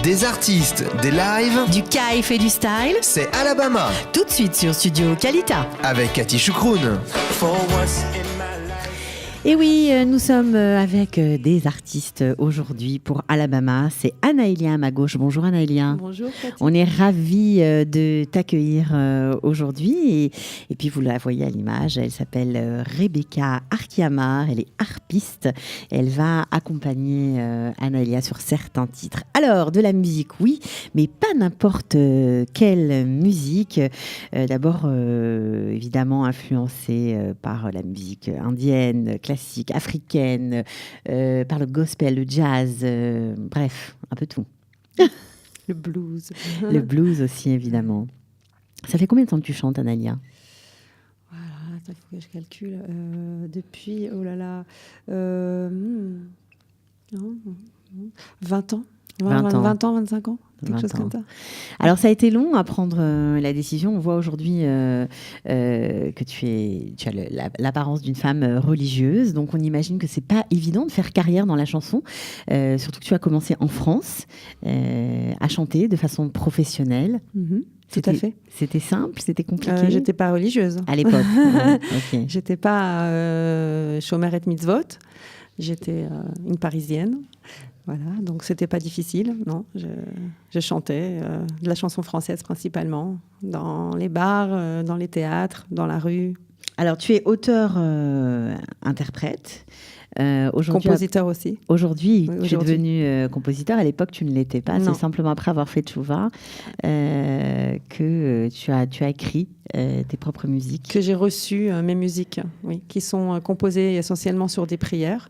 Des artistes, des lives, Du kiff et du style, c'est Alabama tout de suite sur Studio Kalita. avec Cathy Choukroun. Et oui, nous sommes avec des artistes aujourd'hui pour Alabama. C'est Anaëlia à ma gauche. Bonjour Anaëlia. Bonjour Cathy. On est ravis de t'accueillir aujourd'hui. Et puis vous la voyez à l'image, elle s'appelle Rebecca Arkiamar, elle est harpiste. Elle va accompagner Anaëlia sur certains titres. Alors, de la musique, oui, mais pas n'importe quelle musique. D'abord, évidemment, influencée par la musique indienne, classique, africaine, par le gospel, le jazz, bref, un peu tout. Le blues. Le blues aussi, évidemment. Ça fait combien de temps que tu chantes, Anaëlia? Voilà, attends, il faut que je calcule. Depuis, 20 ans. 20 ans. 20 ans, 25 ans, quelque 20 chose ans. comme ça. Alors, ça a été long à prendre la décision. On voit aujourd'hui que tu as l'apparence d'une femme religieuse. Donc, on imagine que c'est pas évident de faire carrière dans la chanson. Surtout que tu as commencé en France à chanter de façon professionnelle. Tout à fait. C'était simple, c'était compliqué. J'étais pas religieuse. À l'époque. Ouais, ok. J'étais pas chômeur et mitzvot. J'étais une Parisienne. Voilà, donc c'était pas difficile, non. Je chantais de la chanson française principalement, dans les bars, dans les théâtres, dans la rue. Alors, tu es auteur-interprète. Compositeur aussi. Aujourd'hui, Oui, tu es aujourd'hui. devenu compositeur. À l'époque, tu ne l'étais pas. Non. C'est simplement après avoir fait Tchouva que tu as écrit tes propres musiques. Que j'ai reçu mes musiques, oui, qui sont composées essentiellement sur des prières.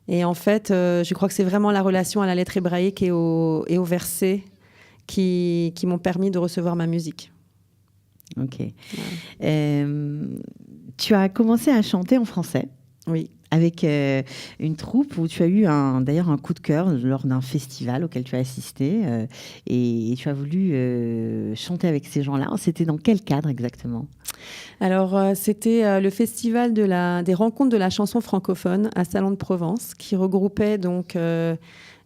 Et en fait, je crois que c'est vraiment la relation à la lettre hébraïque et au verset qui m'ont permis de recevoir ma musique. Ok. Ouais. Tu as commencé à chanter en français Oui. avec une troupe où tu as eu d'ailleurs un coup de cœur lors d'un festival auquel tu as assisté et tu as voulu chanter avec ces gens-là. C'était dans quel cadre exactement? Alors, c'était le festival des rencontres de la chanson francophone à Salon de Provence, qui regroupait donc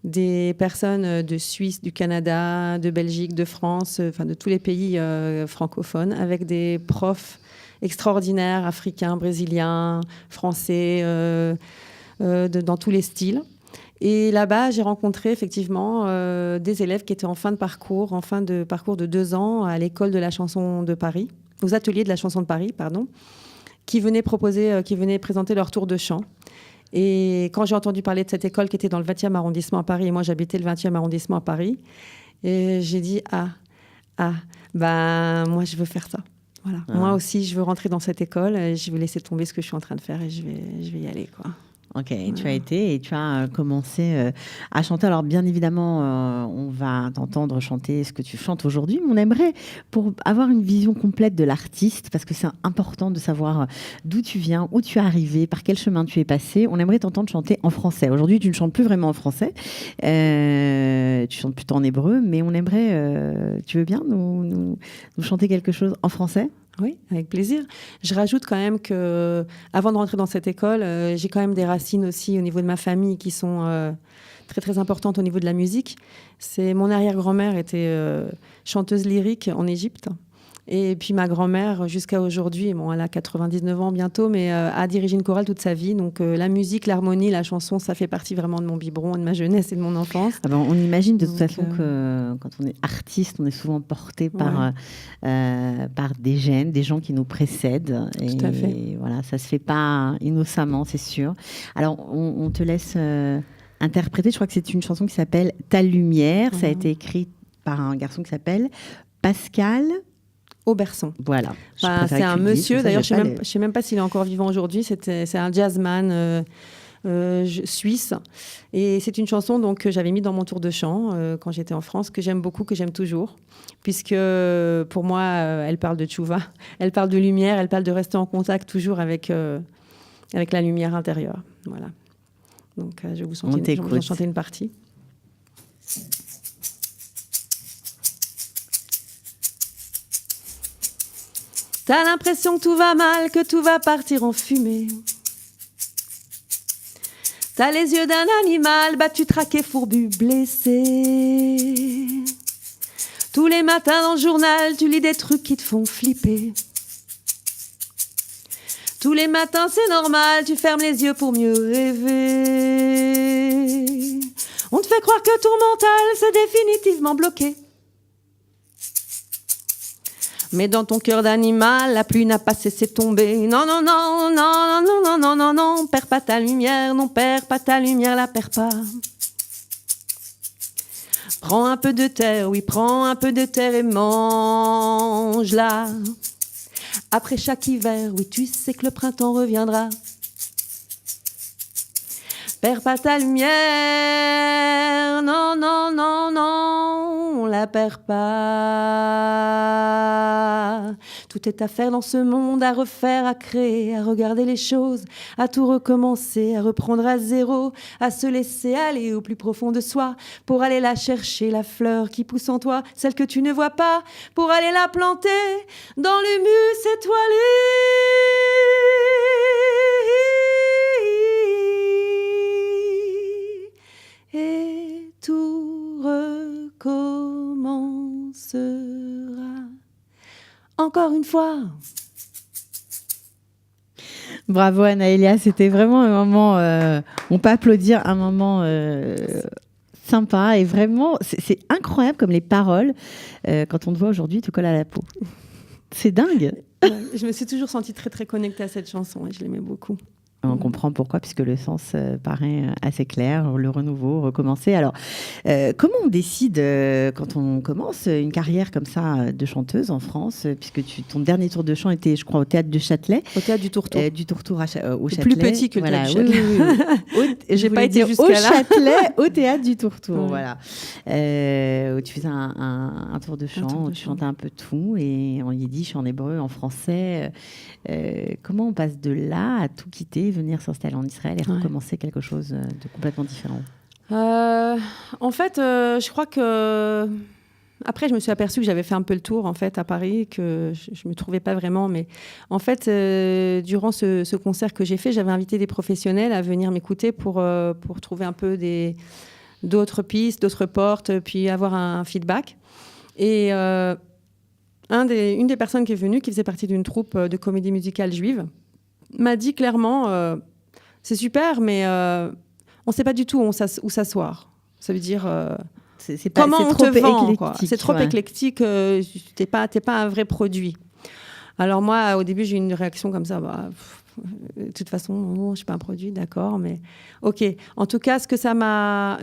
des personnes de Suisse, du Canada, de Belgique, de France, enfin de tous les pays francophones, avec des profs extraordinaires, africains, brésiliens, français, dans tous les styles. Et là-bas, j'ai rencontré effectivement des élèves qui étaient en fin de parcours de 2 ans à l'école de la chanson de Paris, aux ateliers de la chanson de Paris, pardon, qui venaient présenter leur tour de chant. Et quand j'ai entendu parler de cette école qui était dans le 20e arrondissement à Paris, et moi j'habitais le 20e arrondissement à Paris, et j'ai dit moi je veux faire ça. Voilà. Ah. Moi aussi je veux rentrer dans cette école, et je vais laisser tomber ce que je suis en train de faire et je vais y aller, quoi. Ok, et tu as été et tu as commencé à chanter. Alors bien évidemment, on va t'entendre chanter ce que tu chantes aujourd'hui, mais on aimerait, pour avoir une vision complète de l'artiste, parce que c'est important de savoir d'où tu viens, où tu es arrivé, par quel chemin tu es passé, on aimerait t'entendre chanter en français. Aujourd'hui, tu ne chantes plus vraiment en français, tu chantes plutôt en hébreu, mais on aimerait, tu veux bien nous chanter quelque chose en français ? Oui, avec plaisir. Je rajoute quand même que, avant de rentrer dans cette école, j'ai quand même des racines aussi au niveau de ma famille qui sont très très importantes au niveau de la musique. Mon arrière-grand-mère était chanteuse lyrique en Égypte. Et puis ma grand-mère, jusqu'à aujourd'hui, elle a 99 ans bientôt, mais a dirigé une chorale toute sa vie. Donc la musique, l'harmonie, la chanson, ça fait partie vraiment de mon biberon, de ma jeunesse et de mon enfance. Ah ben, on imagine de toute Donc, façon que quand on est artiste, on est souvent porté par des gènes, des gens qui nous précèdent. Tout à fait. Et voilà, ça se fait pas innocemment, c'est sûr. Alors, on te laisse interpréter. Je crois que c'est une chanson qui s'appelle Ta lumière. Ça a été écrit par un garçon qui s'appelle Pascal Auberson. Voilà. C'est un monsieur, d'ailleurs, je ne sais même pas s'il est encore vivant aujourd'hui. C'est un jazzman suisse. Et c'est une chanson donc, que j'avais mis dans mon tour de chant quand j'étais en France, que j'aime beaucoup, que j'aime toujours. Puisque pour moi, elle parle de tchouva, elle parle de lumière, elle parle de rester en contact toujours avec la lumière intérieure. Voilà. Donc je vais vous en chanter une partie. T'as l'impression que tout va mal, que tout va partir en fumée. T'as les yeux d'un animal battu, traqué, fourbu, blessé. Tous les matins dans le journal, tu lis des trucs qui te font flipper. Tous les matins, c'est normal, tu fermes les yeux pour mieux rêver. On te fait croire que ton mental, c'est définitivement bloqué. Mais dans ton cœur d'animal, la pluie n'a pas cessé de tomber. Non, non, non, non, non, non, non, non, non, perds pas ta lumière, non, perds pas ta lumière, la perds pas. Prends un peu de terre, oui, prends un peu de terre et mange-la. Après chaque hiver, oui, tu sais que le printemps reviendra. Perds pas ta lumière, non, non, non, non, on la perd pas. Tout est à faire dans ce monde, à refaire, à créer, à regarder les choses, à tout recommencer, à reprendre à zéro, à se laisser aller au plus profond de soi, pour aller la chercher, la fleur qui pousse en toi, celle que tu ne vois pas, pour aller la planter dans l'humus étoilé. Et tout recommencera. Encore une fois. Bravo Anaëlia, c'était vraiment un moment, on peut applaudir, un moment sympa et vraiment, c'est incroyable comme les paroles, quand on te voit aujourd'hui, te collent à la peau. C'est dingue. Je me suis toujours sentie très très connectée à cette chanson et je l'aimais beaucoup. On comprend pourquoi, puisque le sens paraît assez clair, le renouveau, recommencer. Alors, comment on décide quand on commence une carrière comme ça de chanteuse en France, puisque ton dernier tour de chant était, je crois, au Théâtre de Châtelet. Au Théâtre du Tourtour. Du Tourtour au Châtelet. Plus petit que le Théâtre du Châtelet. Oui. J'ai pas été jusqu'à au là. Châtelet, au Théâtre du Tourtour, Ouais. voilà. Où tu faisais un tour de chant, où tu chantais un peu tout, et en yiddish, en hébreu, en français. Comment on passe de là à tout quitter, venir s'installer en Israël et recommencer quelque chose de complètement différent? En fait, je crois que après, je me suis aperçue que j'avais fait un peu le tour en fait à Paris, que je me trouvais pas vraiment. Mais en fait, durant ce concert que j'ai fait, j'avais invité des professionnels à venir m'écouter pour trouver un peu d'autres pistes, d'autres portes, puis avoir un feedback. Et une des personnes qui est venue, qui faisait partie d'une troupe de comédie musicale juive, m'a dit clairement, c'est super, mais on ne sait pas du tout où s'asseoir. Ça veut dire comment on te vend. C'est trop éclectique, t'es pas un vrai produit. Alors moi, au début, j'ai eu une réaction comme ça. De toute façon, non, je ne suis pas un produit, d'accord, mais ok. En tout cas, ce que ça m'a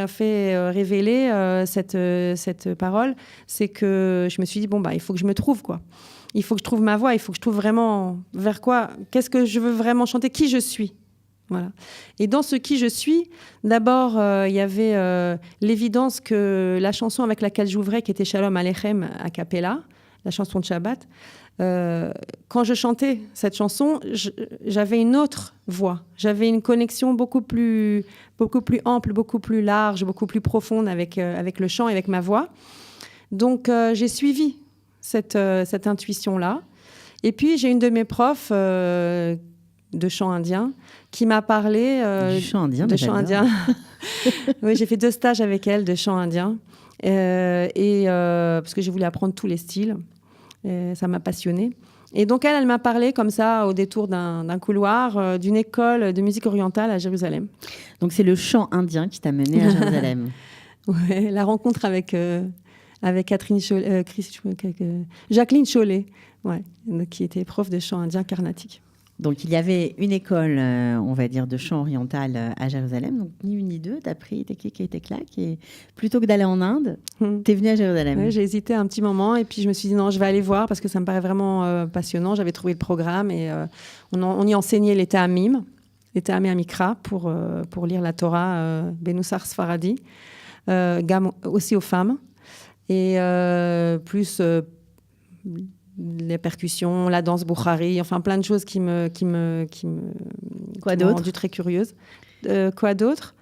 fait révéler, cette parole, c'est que je me suis dit, il faut que je me trouve, quoi. Il faut que je trouve ma voix, il faut que je trouve vraiment vers quoi, qu'est-ce que je veux vraiment chanter, qui je suis. Voilà. Et dans ce qui je suis, d'abord, il y avait l'évidence que la chanson avec laquelle j'ouvrais, qui était Shalom Aleichem a cappella, la chanson de Shabbat, quand je chantais cette chanson, j'avais une autre voix. J'avais une connexion beaucoup plus ample, beaucoup plus large, beaucoup plus profonde avec le chant et avec ma voix. Donc, j'ai suivi cette intuition-là. Et puis, j'ai une de mes profs de chant indien qui m'a parlé du chant indien. De chant indien. Oui, j'ai fait 2 stages avec elle de chant indien. Parce que je voulais apprendre tous les styles. Ça m'a passionnée. Et donc, elle m'a parlé comme ça, au détour d'un couloir, d'une école de musique orientale à Jérusalem. Donc, c'est le chant indien qui t'a mené à Jérusalem. Ouais, la rencontre avec Jacqueline Chollet, qui était prof de chant indien carnatique. Donc, il y avait une école, on va dire, de chant oriental à Jérusalem. Donc, ni une ni deux, t'as pris tes clics et tes claques. Et plutôt que d'aller en Inde, t'es venue à Jérusalem. Ouais, j'ai hésité un petit moment. Et puis, je me suis dit, non, je vais aller voir parce que ça me paraît vraiment passionnant. J'avais trouvé le programme et on y enseignait les Ta'amim Amikra pour lire la Torah, Benoussar Sfaradi, aussi aux femmes. Et plus... les percussions, la danse Boukhari, enfin plein de choses qui m'ont rendue très curieuse. Quoi d'autre?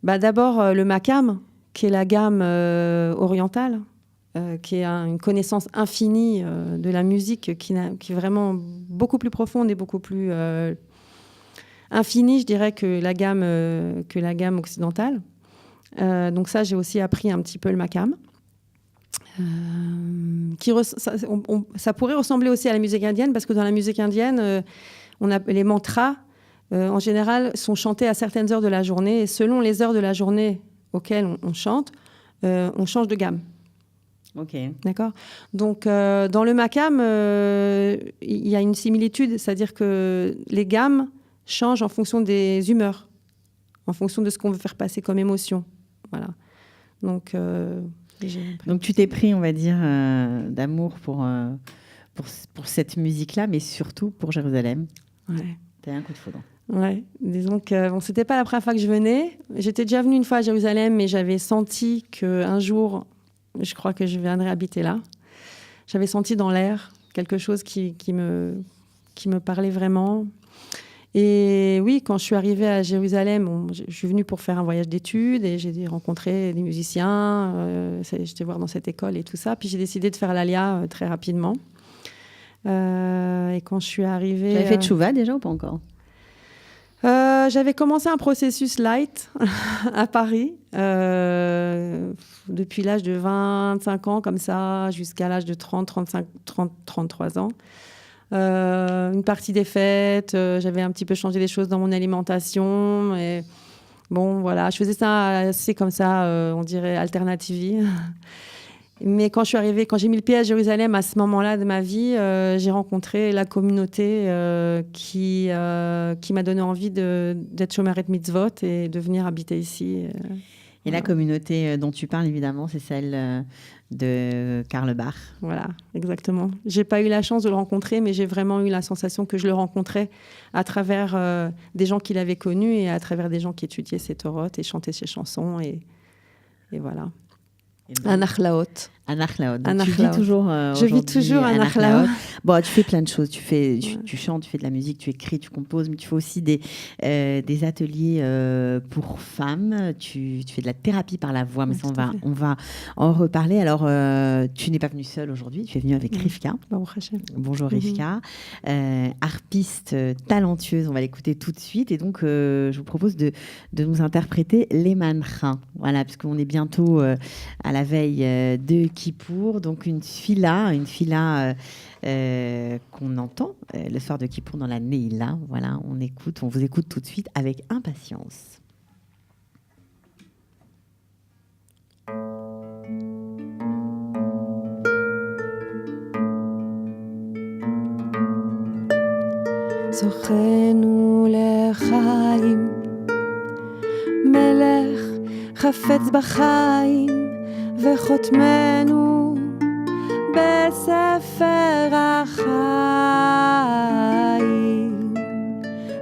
D'abord le makam, qui est la gamme orientale, qui est une connaissance infinie de la musique, qui est vraiment beaucoup plus profonde et beaucoup plus infini, je dirais, que la gamme occidentale. Donc ça, j'ai aussi appris un petit peu le makam. Ça pourrait ressembler aussi à la musique indienne, parce que dans la musique indienne, les mantras, en général, sont chantés à certaines heures de la journée. Et selon les heures de la journée auxquelles on chante, on change de gamme. Ok. D'accord. Donc, dans le makam, il y a une similitude, c'est-à-dire que les gammes changent en fonction des humeurs, en fonction de ce qu'on veut faire passer comme émotion. Voilà. Donc tu t'es pris, on va dire, d'amour pour cette musique-là, mais surtout pour Jérusalem. Ouais. T'as un coup de foudre. Ouais. Disons que c'était pas la première fois que je venais. J'étais déjà venue une fois à Jérusalem, mais j'avais senti qu'un jour, je crois que je viendrais habiter là. J'avais senti dans l'air quelque chose qui me parlait vraiment. Et oui, quand je suis arrivée à Jérusalem, je suis venue pour faire un voyage d'études et j'ai rencontré des musiciens. J'étais voir dans cette école et tout ça. Puis j'ai décidé de faire l'Alia très rapidement. Et quand je suis arrivée... Tu avais fait tchouva déjà ou pas encore? J'avais commencé un processus light à Paris, depuis l'âge de 25 ans, comme ça, jusqu'à l'âge de 33 ans. Une partie des fêtes, j'avais un petit peu changé des choses dans mon alimentation. Et bon, voilà, je faisais ça assez comme ça, on dirait alternative. Mais quand j'ai mis le pied à Jérusalem, à ce moment-là de ma vie, j'ai rencontré la communauté qui m'a donné envie d'être Shomeret Mitzvot et de venir habiter ici. Et la communauté dont tu parles, évidemment, c'est celle de Karl Bach. Voilà, exactement. J'ai pas eu la chance de le rencontrer, mais j'ai vraiment eu la sensation que je le rencontrais à travers des gens qu'il avait connus et à travers des gens qui étudiaient ses Torot et chantaient ses chansons. Et voilà. Anachlaot. Anachlaot. Tu vis toujours Je vis toujours Anachlaot. Bon, tu fais plein de choses. Tu chantes, tu fais de la musique, tu écris, tu composes, mais tu fais aussi des ateliers pour femmes. Tu fais de la thérapie par la voix, mais ça, on va en reparler. Alors, tu n'es pas venue seule aujourd'hui, tu es venue avec Rivka. Bonjour Rivka. Harpiste talentueuse, on va l'écouter tout de suite. Et donc, je vous propose de nous interpréter les manchins. Voilà, puisqu'on est bientôt à la veille de Kippour, donc une fila qu'on entend le soir de Kippour dans la Neila. Voilà, on vous écoute tout de suite avec impatience. זוכנו לחיים, מלך חפץ בחיים, וחותמנו בספר החיים.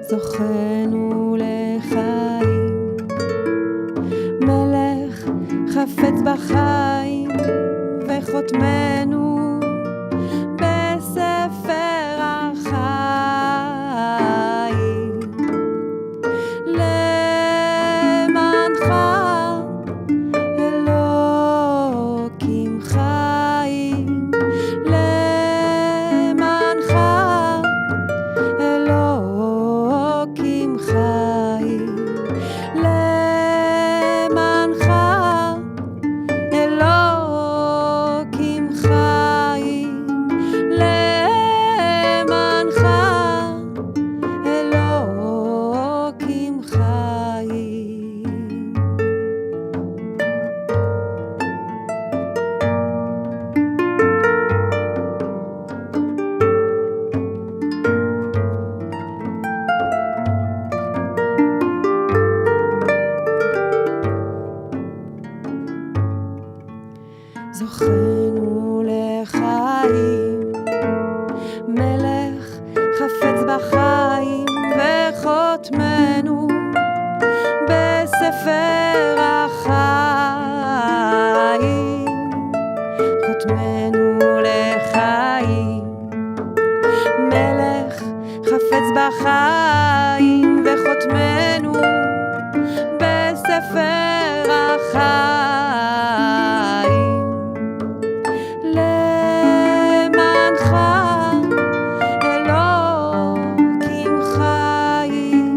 זוכנו לחיים, מלך חפץ בחיים, וחותמנו בספר החיים. למענך אלוקים חיים, למענך אלוקים חיים, למענך אלוקים חיים, למענך אלוקים חיים. זוכנו לחיים, מלך חפץ בחיים, וחותמנו בספר החיים. חותמנו לחיים, מלך חפץ בחיים, וחותמנו בספר החיים. למענך אלוקים חיים,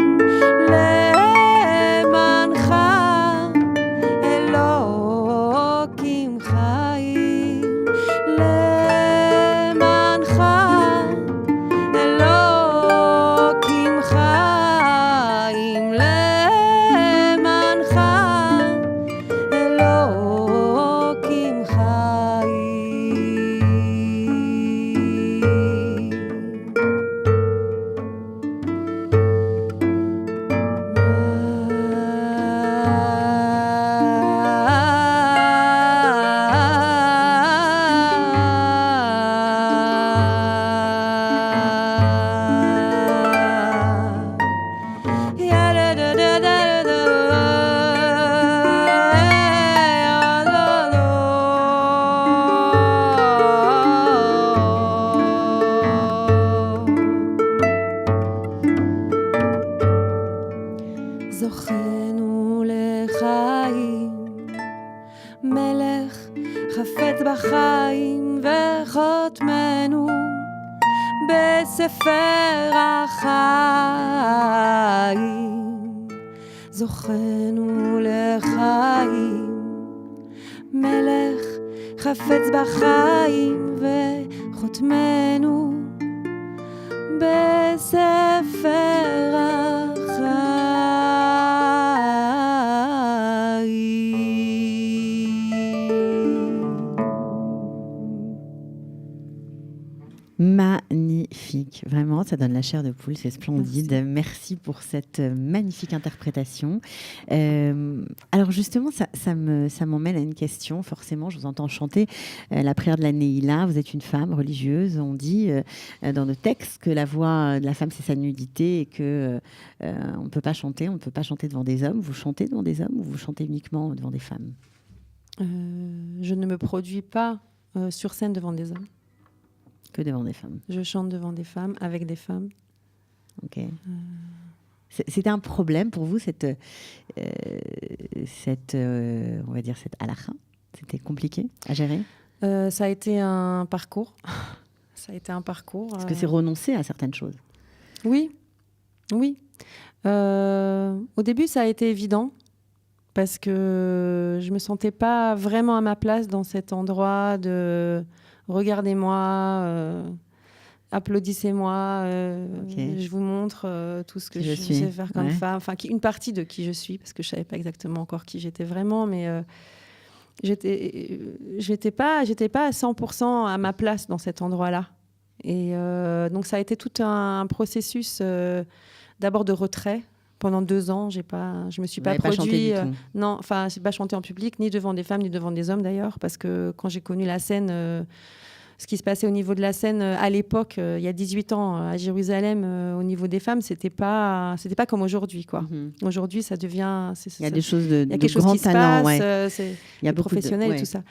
זוכנו לחיים, מלך חפץ בחיים וחותמנו בספר החיים. זוכנו לחיים, מלך חפץ בחיים וחותמנו בספר החיים. Magnifique, vraiment, ça donne la chair de poule, c'est splendide. Merci pour cette magnifique interprétation. Alors justement, ça m'emmène à une question, forcément, je vous entends chanter la prière de la Neila, vous êtes une femme religieuse, on dit dans nos textes que la voix de la femme c'est sa nudité et que on ne peut pas chanter devant des hommes. Vous chantez devant des hommes ou vous chantez uniquement devant des femmes? Je ne me produis pas sur scène devant des hommes. Que devant des femmes. Je chante devant des femmes, avec des femmes. Ok. C'était un problème pour vous, cette on va dire, cette halakha? C'était compliqué à gérer? Ça a été un parcours. Ça a été un parcours. Parce que c'est renoncer à certaines choses. Oui. Au début, ça a été évident parce que je me sentais pas vraiment à ma place dans cet endroit de regardez-moi, applaudissez-moi, je vous montre tout ce que je sais faire comme femme. Enfin, une partie de qui je suis, parce que je savais pas exactement encore qui j'étais vraiment, mais j'étais pas à 100% à ma place dans cet endroit-là. Et donc ça a été tout un processus d'abord de retrait. Pendant 2 ans, je me suis pas produit. Non, enfin, j'ai pas chanté en public, ni devant des femmes, ni devant des hommes d'ailleurs, parce que quand j'ai connu la scène, ce qui se passait au niveau de la scène à l'époque, il y a 18 ans, à Jérusalem, au niveau des femmes, c'était pas comme aujourd'hui, quoi. Mm-hmm. Aujourd'hui, ça devient. Il y a des choses de il y a quelque chose grand qui se talent, passe, il y a professionnel et tout ça.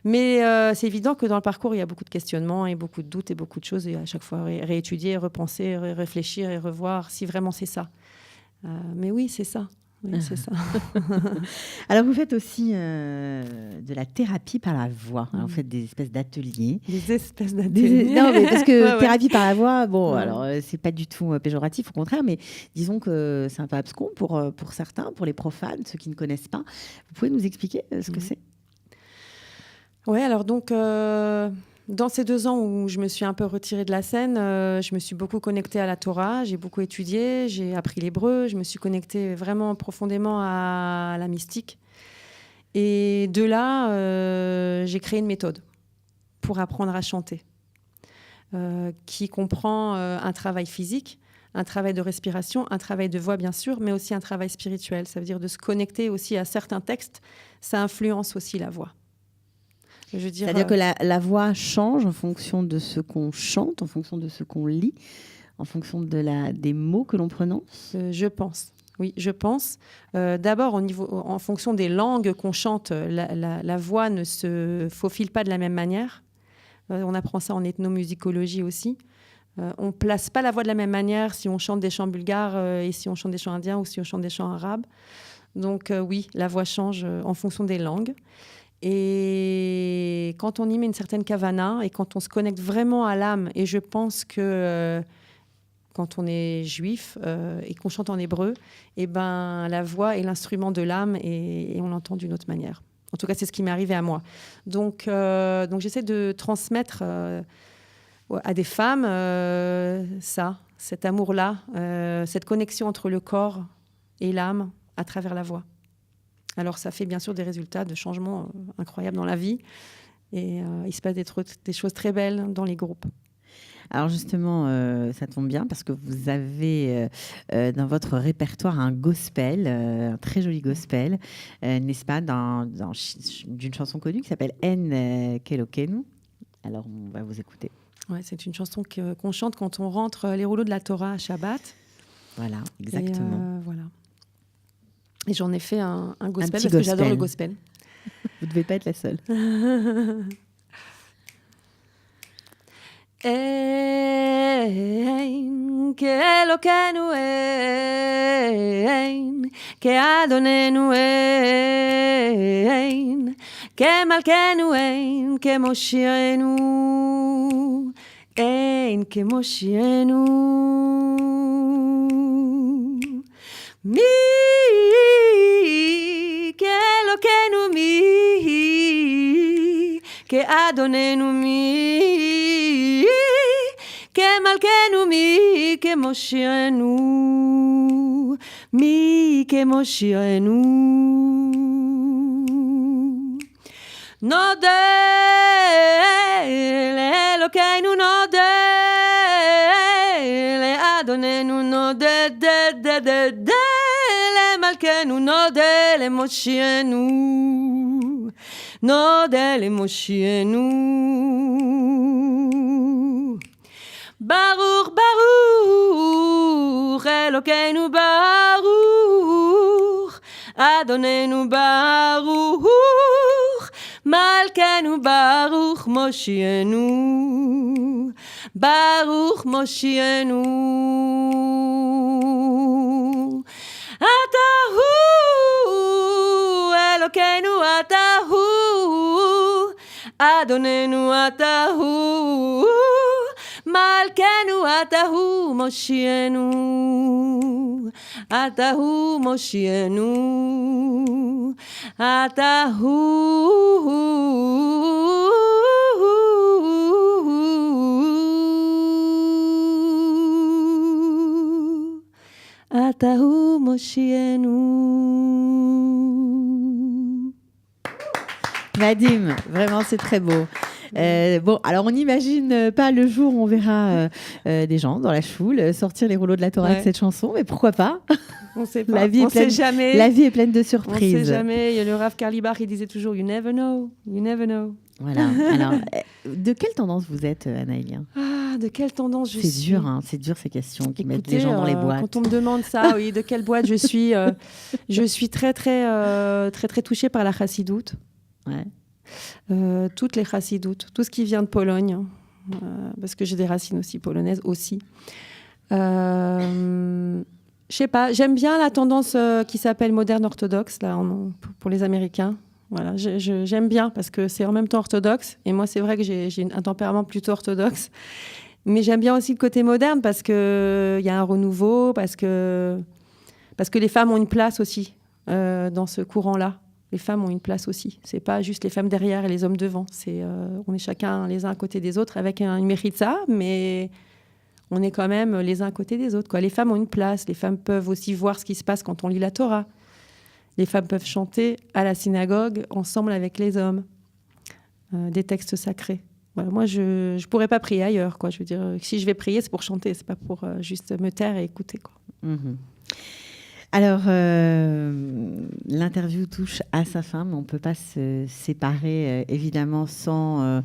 Mais c'est évident que dans le parcours, il y a beaucoup de questionnements et beaucoup de doutes et beaucoup de choses, et à chaque fois réétudier, repenser, réfléchir et revoir si vraiment c'est ça. Mais oui, c'est ça. Oui, c'est ça. Alors, vous faites aussi de la thérapie par la voix. Alors, vous faites des espèces d'ateliers. Des espèces d'ateliers. Non, mais parce que thérapie par la voix, bon, alors, c'est pas du tout péjoratif, au contraire, mais disons que c'est un peu abscon pour certains, pour les profanes, ceux qui ne connaissent pas. Vous pouvez nous expliquer ce que c'est? Oui, alors donc... Dans ces 2 ans où je me suis un peu retirée de la scène, je me suis beaucoup connectée à la Torah, j'ai beaucoup étudié, j'ai appris l'hébreu, je me suis connectée vraiment profondément à la mystique. Et de là, j'ai créé une méthode pour apprendre à chanter, qui comprend un travail physique, un travail de respiration, un travail de voix bien sûr, mais aussi un travail spirituel. Ça veut dire de se connecter aussi à certains textes, ça influence aussi la voix. C'est-à-dire que la voix change en fonction de ce qu'on chante, en fonction de ce qu'on lit, en fonction des mots que l'on prononce? Je pense. Oui, je pense. D'abord, en fonction des langues qu'on chante, la voix ne se faufile pas de la même manière. On apprend ça en ethnomusicologie aussi. On ne place pas la voix de la même manière si on chante des chants bulgares et si on chante des chants indiens ou si on chante des chants arabes. Donc oui, la voix change en fonction des langues. Et quand on y met une certaine kavana et quand on se connecte vraiment à l'âme, et je pense que quand on est juif et qu'on chante en hébreu, eh ben, la voix est l'instrument de l'âme et on l'entend d'une autre manière. En tout cas, c'est ce qui m'est arrivé à moi. Donc j'essaie de transmettre à des femmes cet amour-là, cette connexion entre le corps et l'âme à travers la voix. Alors, ça fait bien sûr des résultats de changements incroyables dans la vie. Et il se passe des choses très belles dans les groupes. Alors justement, ça tombe bien parce que vous avez dans votre répertoire un gospel, un très joli gospel, n'est-ce pas, d'une chanson connue qui s'appelle En Kelokenu. Alors, on va vous écouter. Ouais, c'est une chanson qu'on chante quand on rentre les rouleaux de la Torah à Shabbat. Voilà, exactement. Et, voilà. Et j'en ai fait un gospel parce gospel. Que j'adore le gospel. Vous ne devez pas être la seule. אין כאלוקינו אין, כאדוננו אין, כמלכנו אין, כמושיענו אין, כמושיענו. מי כאלוקינו מי, כאדוננו מי, כמלכנו מי, כמושיענו מי, כמושיענו. נודה לאלוקינו, נודה לאדוננו, נודה למלכנו, נודה למושיענו, נודה למושיענו. ברוך ברוך אלוקינו, ברוך אדוננו, ברוך מלכנו, ברוך מושיענו, ברוך מושיענו. אתה הוא אלוקינו, אתה הוא אדוננו, אתה הוא מלכנו, אתה הוא מושיענו, אתה הוא מושיענו, אתה הוא, אתה הוא מושיענו. Vadim, vraiment c'est très beau. Bon, alors on n'imagine pas le jour où on verra des gens dans la foule sortir les rouleaux de la Torah avec cette chanson, mais pourquoi pas? On sait pas. La vie Sait jamais. La vie est pleine de On surprises. sait jamais. Il y a le Rav Karlibar qui disait toujours You never know, you never know. Voilà. Alors, de quelle tendance vous êtes, Anaëlia? Ah, de quelle tendance je suis? C'est dur, hein, c'est dur ces questions qui mettent les gens dans les boîtes. Quand on me demande ça, oui, de quelle boîte je suis très touchée par la chassidoute. Ouais. Toutes les chassidoutes, tout ce qui vient de Pologne, parce que j'ai des racines aussi polonaises aussi. Je sais pas, j'aime bien la tendance qui s'appelle moderne orthodoxe là, pour les Américains. Voilà, j'aime bien parce que c'est en même temps orthodoxe et moi c'est vrai que j'ai un tempérament plutôt orthodoxe, mais j'aime bien aussi le côté moderne parce que il y a un renouveau, parce que les femmes ont une place aussi dans ce courant-là. Les femmes ont une place aussi. C'est pas juste les femmes derrière et les hommes devant. On est chacun les uns à côté des autres avec une méritza, mais on est quand même les uns à côté des autres, quoi. Les femmes ont une place. Les femmes peuvent aussi voir ce qui se passe quand on lit la Torah. Les femmes peuvent chanter à la synagogue ensemble avec les hommes des textes sacrés. Voilà, moi, je pourrais pas prier ailleurs, quoi. Je veux dire, si je vais prier, c'est pour chanter, c'est pas pour juste me taire et écouter, quoi. Mm-hmm. Alors, l'interview touche à sa fin, mais on ne peut pas se séparer, évidemment, sans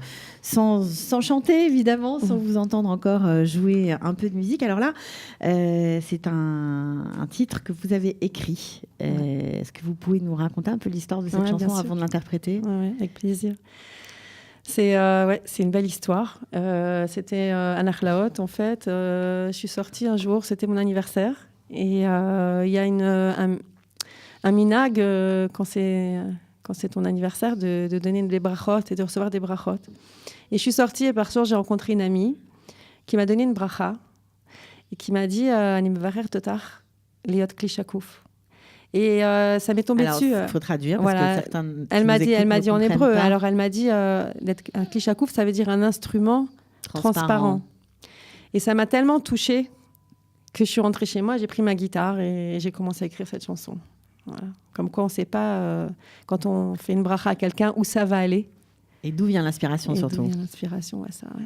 chanter, évidemment, sans vous entendre encore jouer un peu de musique. Alors là, c'est un titre que vous avez écrit. Est-ce que vous pouvez nous raconter un peu l'histoire de cette chanson avant de l'interpréter? Oui, avec plaisir. C'est une belle histoire. C'était à Nachlaot, en fait. Je suis sortie un jour, c'était mon anniversaire. Et il y a un minag quand c'est ton anniversaire de donner des brachot et de recevoir des brachot. Et je suis sortie et par soir j'ai rencontré une amie qui m'a donné une bracha et qui m'a dit Ani mevarer totar liot kli shakouf. Et ça m'est tombé dessus. Il faut traduire parce que certains. Elle m'a dit en hébreu. Pas. Alors elle m'a dit un kli shakouf, ça veut dire un instrument transparent. Et ça m'a tellement touchée que je suis rentrée chez moi, j'ai pris ma guitare et j'ai commencé à écrire cette chanson. Voilà. Comme quoi, on ne sait pas, quand on fait une bracha à quelqu'un, où ça va aller. Et d'où vient l'inspiration, surtout? D'où vient l'inspiration, ça, ouais.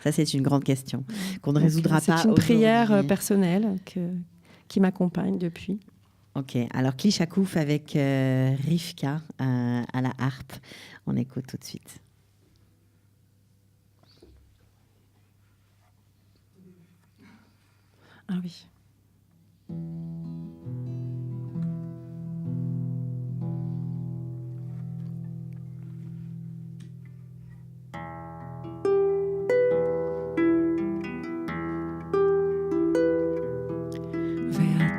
Ça, c'est une grande question qu'on ne résoudra pas. C'est une prière personnelle qui m'accompagne depuis. Ok, alors Kli Shakouf avec Rivka à la harpe. On écoute tout de suite. Ah oui.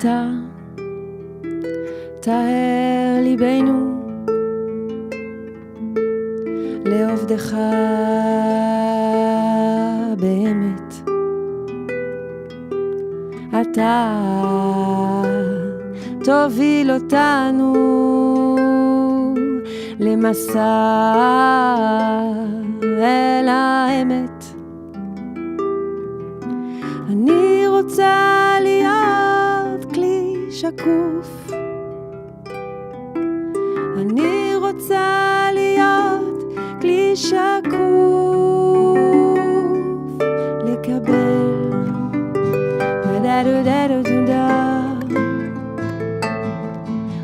אתה תאר ליבנו לעובדך באמת. אתה תוביל אותנו למסע אל האמת. אני רוצה להיות כלי שקוף, אני רוצה להיות כלי שקוף, לקבל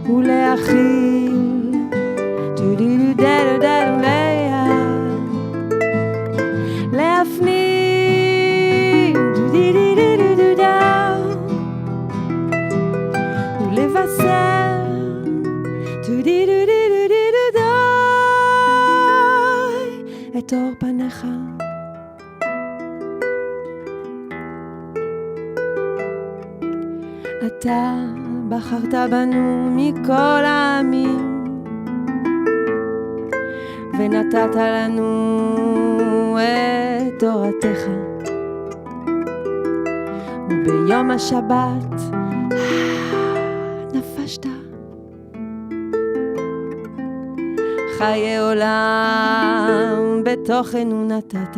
ולהכיל להפנים ולבשר את אור פניך. אתה בחרת בנו מכל העמים ונתת לנו את תורתך, וביום השבת נפשת חיי עולם בתוכנו נתת.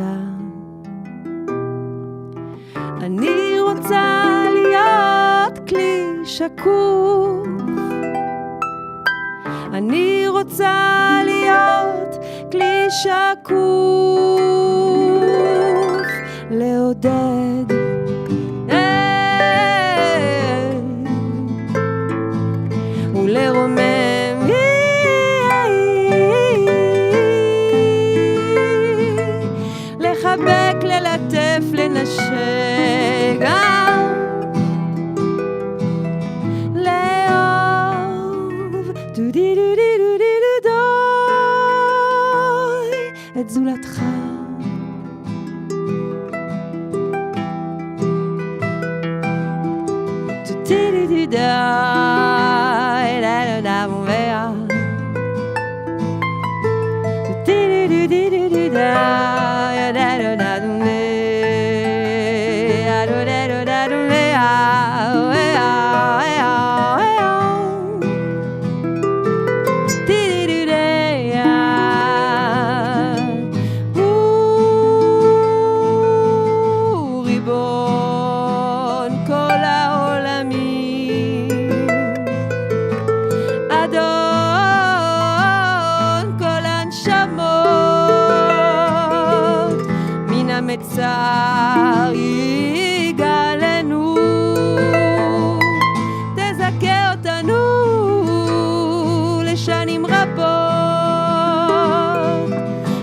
אני רוצה להיות כלי שקוף, אני רוצה להיות כלי שקוף, לעודד ולרומם לחבק, ללטף, לנשק, לאהוב את זולתך. המצר יגלנו, תזכה אותנו לשנים רבות.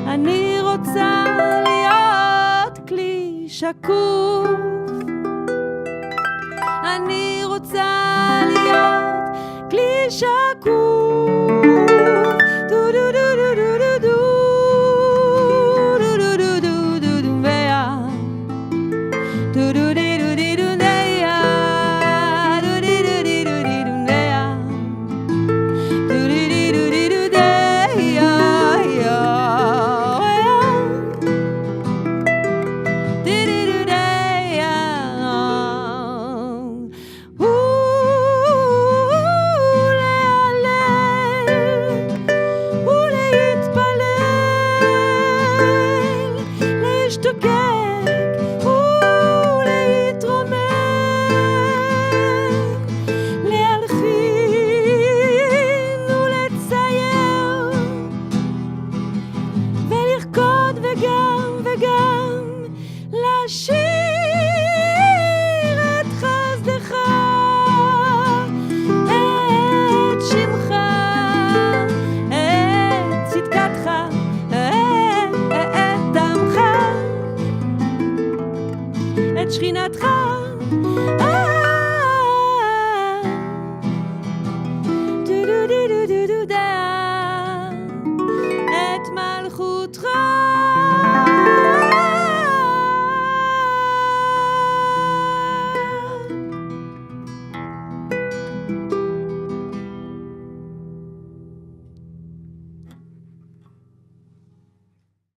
אני רוצה להיות כלי שקוף, אני רוצה להיות כלי שקוף.